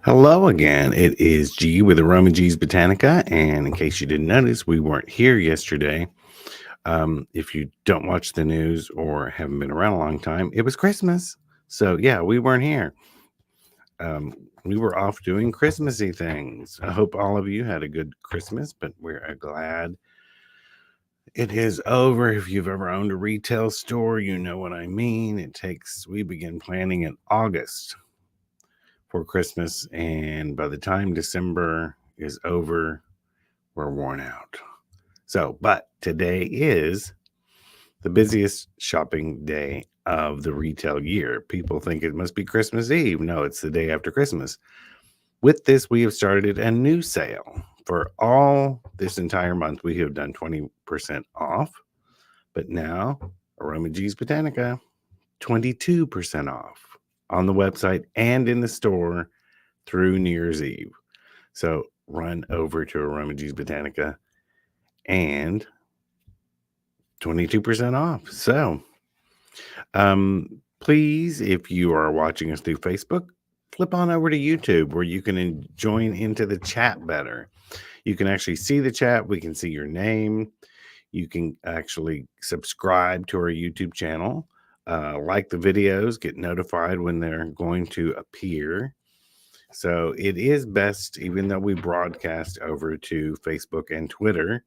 Hello again. It is G with Aroma G's Botanica. And in case you didn't notice, we weren't here yesterday. If you don't watch the news or haven't been around a long time, it was Christmas. So, yeah, we weren't here. We were off doing Christmassy things. I hope all of you had a good Christmas, but we're glad it is over. If you've ever owned a retail store, you know what I mean. We begin planning in August for Christmas, and by the time December is over, we're worn out. But today is the busiest shopping day of the retail year. People think it must be Christmas Eve. No, it's the day after Christmas. With this, we have started a new sale. For all this entire month, we have done 20% off. But now, Aroma G's Botanica, 22% off on the website and in the store through New Year's Eve. So run over to Aroma G's Botanica and 22% off. So please, if you are watching us through Facebook, flip on over to YouTube where you can join into the chat better. You can actually see the chat. We can see your name. You can actually subscribe to our YouTube channel, like the videos, get notified when they're going to appear. So it is best, even though we broadcast over to Facebook and Twitter,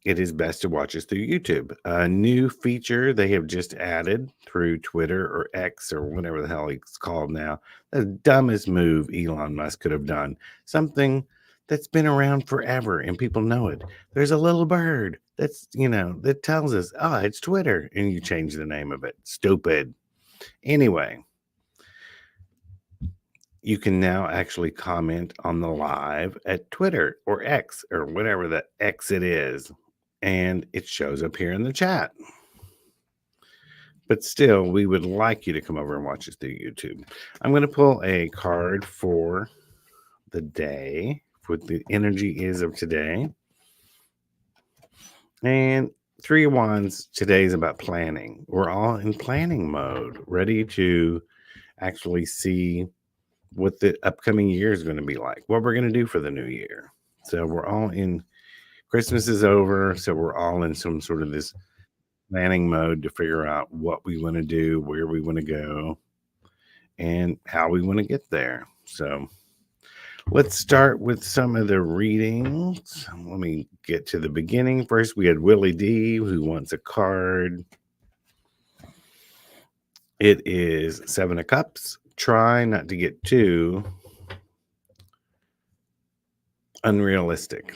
it is best to watch us through YouTube. A new feature they have just added through Twitter or X or whatever the hell it's called now. The dumbest move Elon Musk could have done. Something that's been around forever and people know it. There's a little bird that tells us, oh, it's Twitter. And you change the name of it. Stupid. Anyway, you can now actually comment on the live at Twitter or X or whatever the X it is, and it shows up here in the chat. But still, we would like you to come over and watch us through YouTube. I'm going to pull a card for the day, for the energy is of today. And Three of Wands today is about planning. We're all in planning mode, ready to actually see what the upcoming year is going to be like, what we're going to do for the new year. So we're all in, Christmas is over, so we're all in some sort of this planning mode to figure out what we want to do, where we want to go, and how we want to get there. So let's start with some of the readings. Let me get to the beginning. First, we had Willie D, who wants a card. It is Seven of Cups. Try not to get too unrealistic.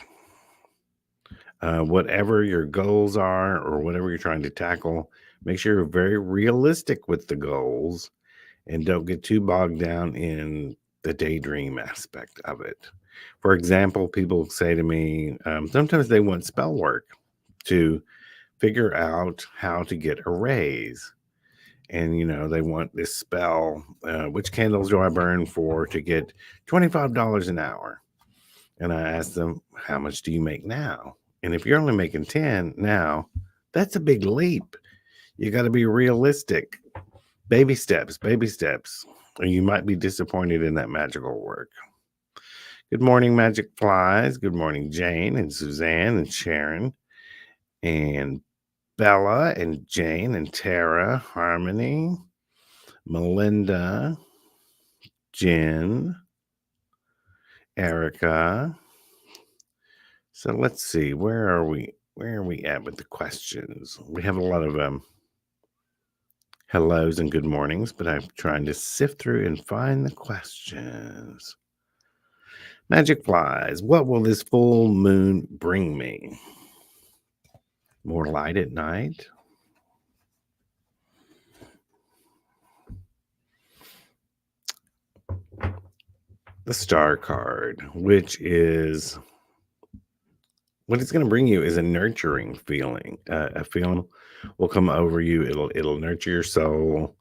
Whatever your goals are or whatever you're trying to tackle, make sure you're very realistic with the goals and don't get too bogged down in the daydream aspect of it. For example, people say to me, sometimes they want spell work to figure out how to get a raise. And, they want this spell. Which candles do I burn for to get $25 an hour? And I ask them, how much do you make now? And if you're only making 10 now, that's a big leap. You got to be realistic. Baby steps, or you might be disappointed in that magical work. Good morning, Magic Flies. Good morning, Jane and Suzanne and Sharon and Bella and Jane and Tara, Harmony, Melinda, Jen, Erica. So let's see, where are we at with the questions? We have a lot of hellos and good mornings, but I'm trying to sift through and find the questions. Magic Flies, what will this full moon bring me? More light at night? The Star card, which is what it's going to bring you is a nurturing feeling. A feeling will come over you. It'll nurture your soul.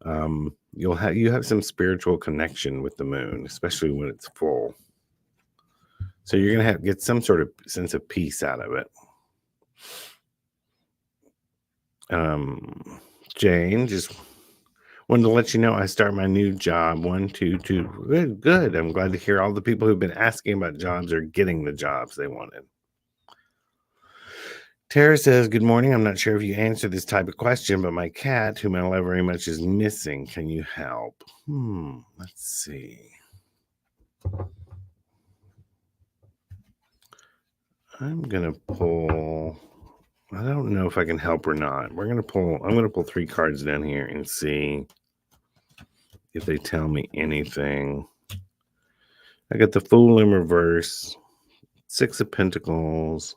You have some spiritual connection with the moon, especially when it's full. So you're going to get some sort of sense of peace out of it. Jane, just Wanted to let you know I start my new job. One, two, two. Good, good. I'm glad to hear all the people who've been asking about jobs are getting the jobs they wanted. Tara says, "Good morning. I'm not sure if you answer this type of question, but my cat, whom I love very much, is missing. Can you help?" Let's see. I'm gonna pull. I don't know if I can help or not. I'm gonna pull 3 cards down here and see if they tell me anything. I got the Fool in reverse, 6 of Pentacles,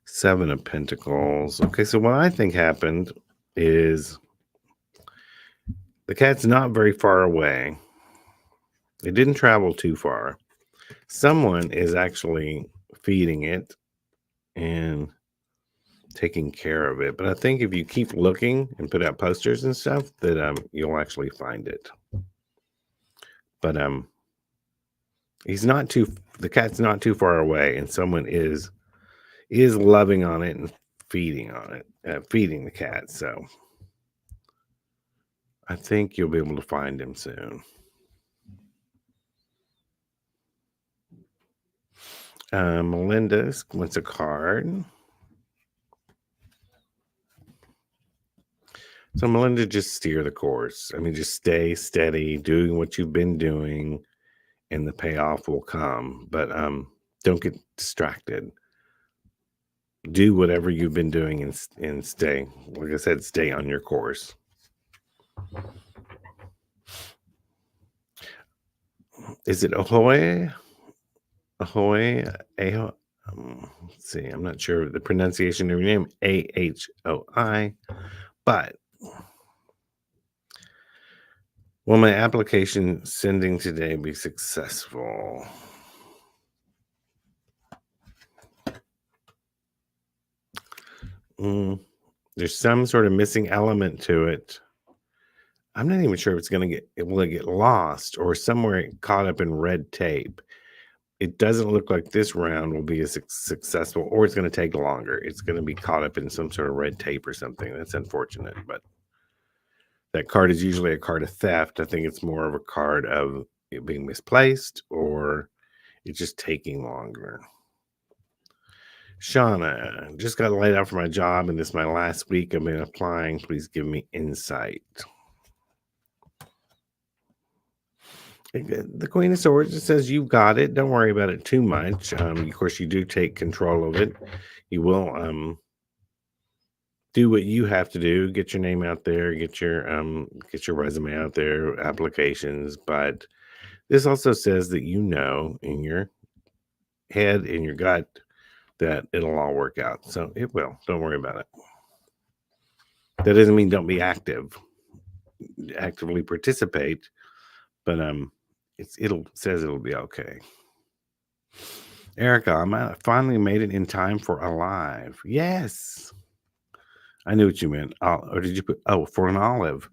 7 of Pentacles. Okay, so what I think happened is the cat's not very far away. It didn't travel too far. Someone is actually feeding it and taking care of it. But I think if you keep looking and put out posters and stuff, that you'll actually find it. But the cat's not too far away, and someone is loving on it and feeding on it, feeding the cat. So I think you'll be able to find him soon. Melinda wants a card. So Melinda, just steer the course. I mean, just stay steady, doing what you've been doing, and the payoff will come. But don't get distracted. Do whatever you've been doing and stay. Like I said, stay on your course. Is it Ahoy? Ahoy? Aho? Let's see. I'm not sure the pronunciation of your name. AHOI. But will my application sending today be successful? There's some sort of missing element to it. I'm not even sure if it will get lost or somewhere caught up in red tape. It doesn't look like this round will be as successful, or it's going to take longer. It's going to be caught up in some sort of red tape or something. That's unfortunate, but that card is usually a card of theft. I think it's more of a card of it being misplaced or it's just taking longer. Shauna, just got laid out for my job, and this is my last week I've been applying. Please give me insight. The Queen of Swords, it says you've got it. Don't worry about it too much. Of course, you do take control of it. You will do what you have to do. Get your name out there. Get your resume out there. Applications. But this also says that you know in your head, in your gut, that it'll all work out. So it will. Don't worry about it. That doesn't mean don't be active. Actively participate, but says it'll be okay. Erica, I finally made it in time for Alive. Yes. I knew what you meant. Or did you put for an olive?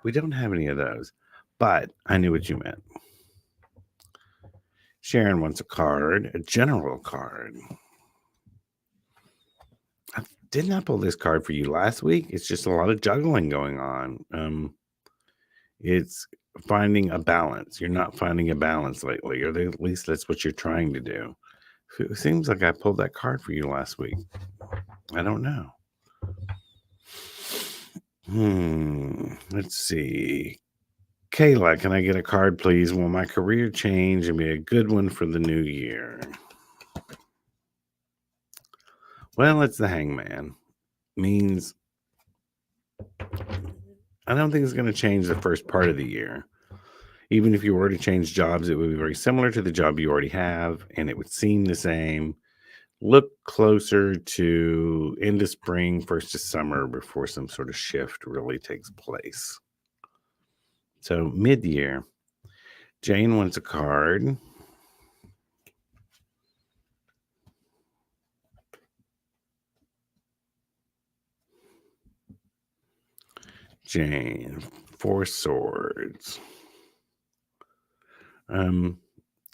We don't have any of those, but I knew what you meant. Sharon wants a card, a general card. Didn't I pull this card for you last week? It's just a lot of juggling going on. It's finding a balance. You're not finding a balance lately, or at least that's what you're trying to do. It seems like I pulled that card for you last week. I don't know. Let's see. Kayla, can I get a card, please? Will my career change and be a good one for the new year? Well, it's the Hangman. Means I don't think it's going to change the first part of the year. Even if you were to change jobs, it would be very similar to the job you already have, and it would seem the same. Look closer to end of spring, first of summer, before some sort of shift really takes place. So mid-year. Jane wants a card. Jane, 4 swords.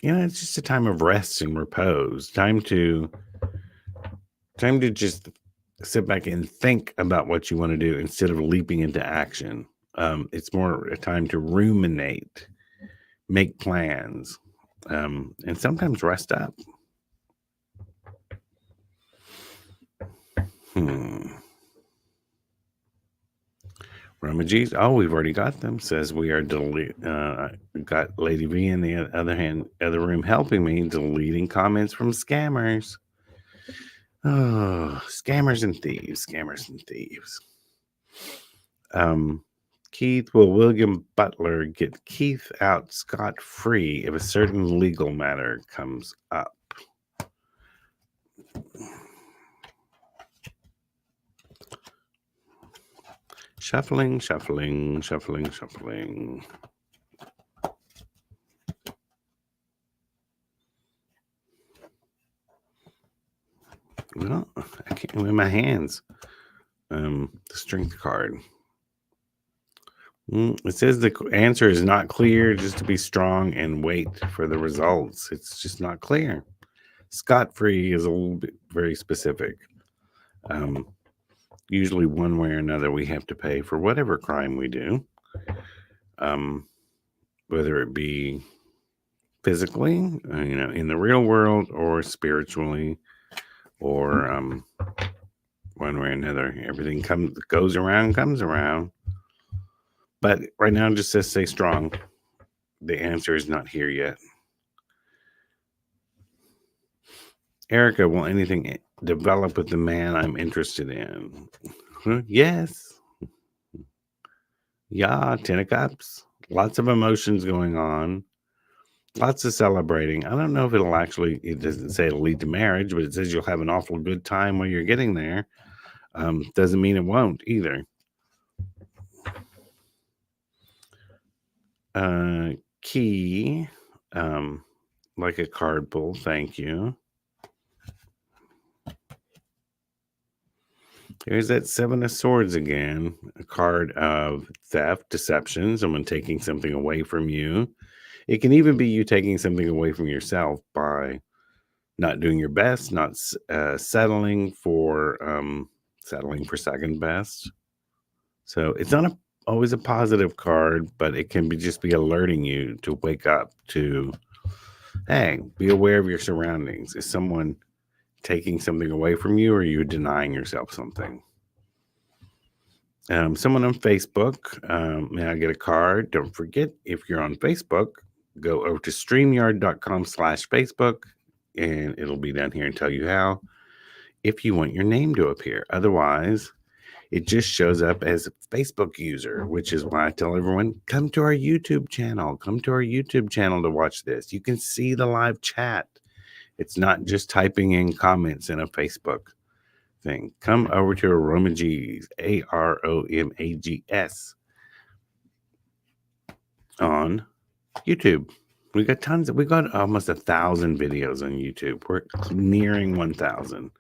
It's just a time of rest and repose. Time to just sit back and think about what you want to do instead of leaping into action. It's more a time to ruminate, make plans, and sometimes rest up. Rummages. Oh, we've already got them. Says we are got Lady V in the other room helping me deleting comments from scammers. Oh, scammers and thieves, scammers and thieves. Keith, will William Butler get Keith out scot-free if a certain legal matter comes up? Shuffling, shuffling, shuffling, shuffling. Well, I can't with my hands. The strength card. It says the answer is not clear. Just to be strong and wait for the results. It's just not clear. Scot-free is a little bit very specific. Usually, one way or another, we have to pay for whatever crime we do. Whether it be physically, in the real world, or spiritually, or one way or another. Everything goes around, comes around. But right now, it just says stay strong. The answer is not here yet. Erica, will anything develop with the man I'm interested in? Yes. Yeah, 10 of Cups. Lots of emotions going on. Lots of celebrating. I don't know if it doesn't say it'll lead to marriage, but it says you'll have an awful good time while you're getting there. Doesn't mean it won't either. Key, like a card pull. Thank you. There's that Seven of Swords again, a card of theft, deception, someone taking something away from you. It can even be you taking something away from yourself by not doing your best, not settling for second best. So it's not always a positive card, but it can just be alerting you to wake up to, hey, be aware of your surroundings. Is someone taking something away from you, or are you denying yourself something? Someone on Facebook, may I get a card? Don't forget, if you're on Facebook, go over to StreamYard.com/Facebook, and it'll be down here and tell you how, if you want your name to appear. Otherwise, it just shows up as a Facebook user, which is why I tell everyone, come to our YouTube channel. Come to our YouTube channel to watch this. You can see the live chat. It's not just typing in comments in a Facebook thing. Come over to Aromages, AROMAGS, on YouTube. We got almost 1,000 videos on YouTube. We're nearing 1,000.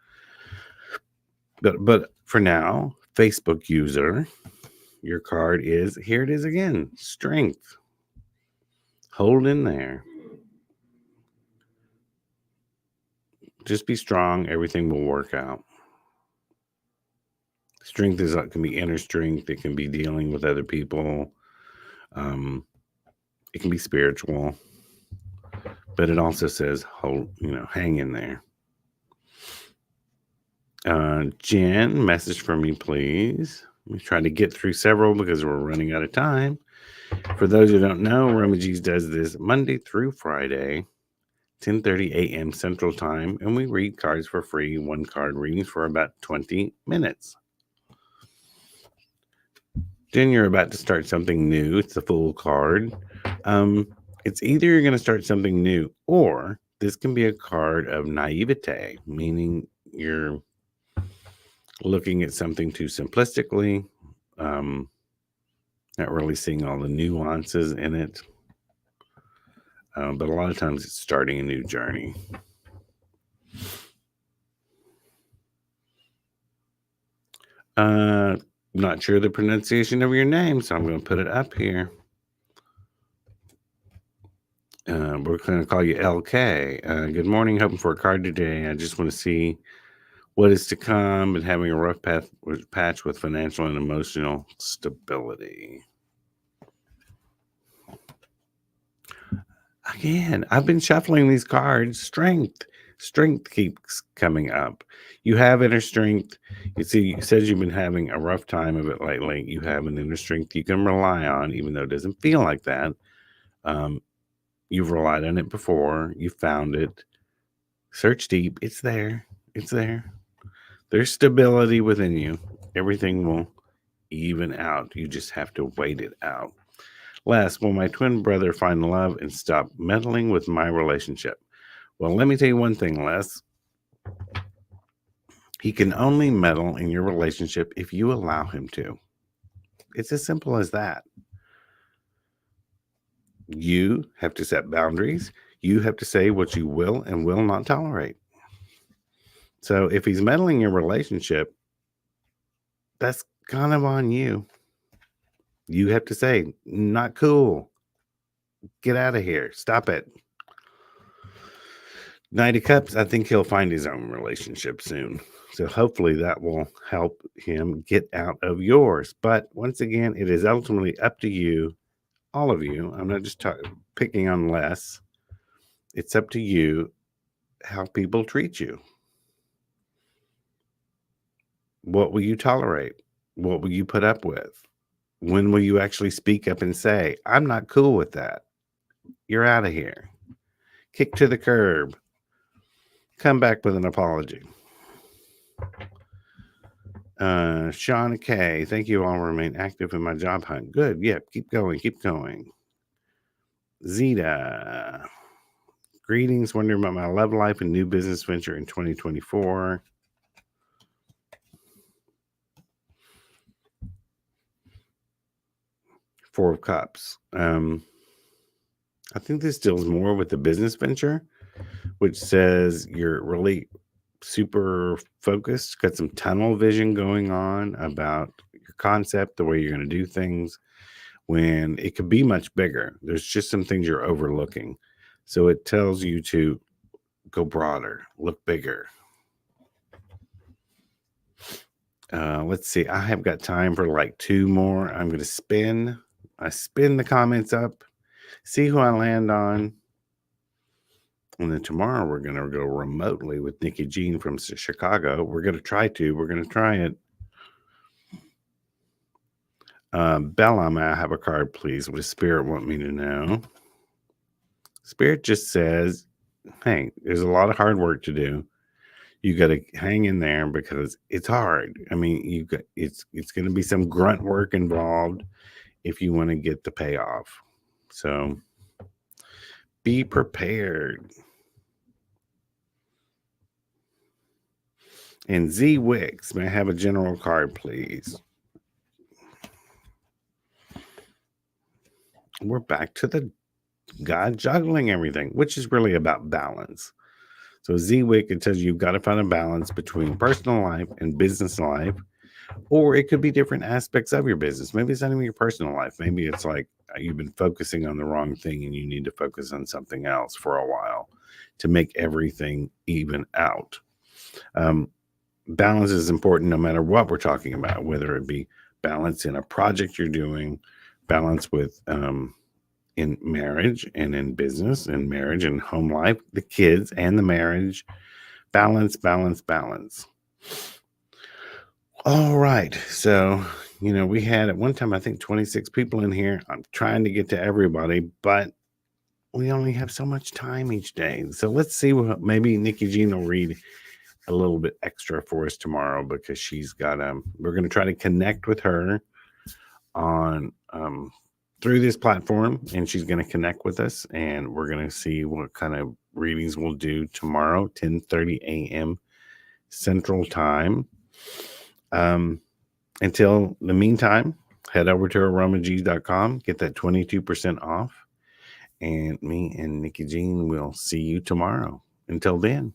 But for now, Facebook user, your card is, here it is again, strength. Hold in there. Just be strong. Everything will work out. Strength can be inner strength. It can be dealing with other people. It can be spiritual. But it also says, hang in there. Jen, message for me, please. Let me try to get through several because we're running out of time. For those who don't know, Rummagese does this Monday through Friday, 10:30 a.m. Central Time, and we read cards for free, one card readings for about 20 minutes. Then you're about to start something new. It's the Fool card. It's either you're going to start something new, or this can be a card of naivete, meaning you're looking at something too simplistically, not really seeing all the nuances in it. But a lot of times it's starting a new journey. Not sure the pronunciation of your name, so I'm going to put it up here. We're going to call you LK. Good morning. Hoping for a card today. I just want to see what is to come, and having a rough patch with financial and emotional stability. Again, I've been shuffling these cards. Strength keeps coming up. You have inner strength. You see, it says you've been having a rough time of it lately. You have an inner strength you can rely on, even though it doesn't feel like that. Um, you've relied on it before. You found it. Search deep. It's there. It's there. There's stability within you. Everything will even out. You just have to wait it out. Les, will my twin brother find love and stop meddling with my relationship? Well, let me tell you one thing, Les. He can only meddle in your relationship if you allow him to. It's as simple as that. You have to set boundaries. You have to say what you will and will not tolerate. So if he's meddling in your relationship, that's kind of on you. You have to say, not cool. Get out of here. Stop it. Knight of Cups, I think he'll find his own relationship soon. So hopefully that will help him get out of yours. But once again, it is ultimately up to you, all of you. I'm not just picking on Les. It's up to you how people treat you. What will you tolerate? What will you put up with? When will you actually speak up and say, I'm not cool with that? You're out of here. Kick to the curb. Come back with an apology. Sean K, thank you all. Remain active in my job hunt. Good. Yeah, keep going. Keep going. Zeta, greetings. Wondering about my love life and new business venture in 2024. Four of Cups. I think this deals more with the business venture, which says you're really super focused, got some tunnel vision going on about your concept, the way you're going to do things, when it could be much bigger. There's just some things you're overlooking. So it tells you to go broader, look bigger. Let's see. I have got time for like two more. I'm going to spin. I spin the comments up, see who I land on. And then tomorrow we're going to go remotely with Nikki Jean from Chicago. We're going to try it. Bella, may I have a card, please? What does Spirit want me to know? Spirit just says, hey, there's a lot of hard work to do. You got to hang in there because it's hard. I mean, it's going to be some grunt work involved if you want to get the payoff. So be prepared. And Z Wicks, may I have a general card, please? We're back to the God juggling everything, which is really about balance. So Z-Wick, it tells you you've got to find a balance between personal life and business life, or it could be different aspects of your business. Maybe it's not even your personal life. Maybe it's like you've been focusing on the wrong thing and you need to focus on something else for a while to make everything even out. Balance is important no matter what we're talking about, whether it be balance in a project you're doing, balance with in marriage and in business and marriage and home life, the kids and the marriage. Balance. All right. So, we had at one time, I think 26 people in here. I'm trying to get to everybody, but we only have so much time each day. So let's see what maybe Nikki Jean will read a little bit extra for us tomorrow because she's got, we're going to try to connect with her on, through this platform, and she's going to connect with us, and we're going to see what kind of readings we'll do tomorrow, 10:30 a.m. Central Time. Until the meantime, head over to aromags.com, get that 22% off, and me and Nikki Jean will see you tomorrow. Until then.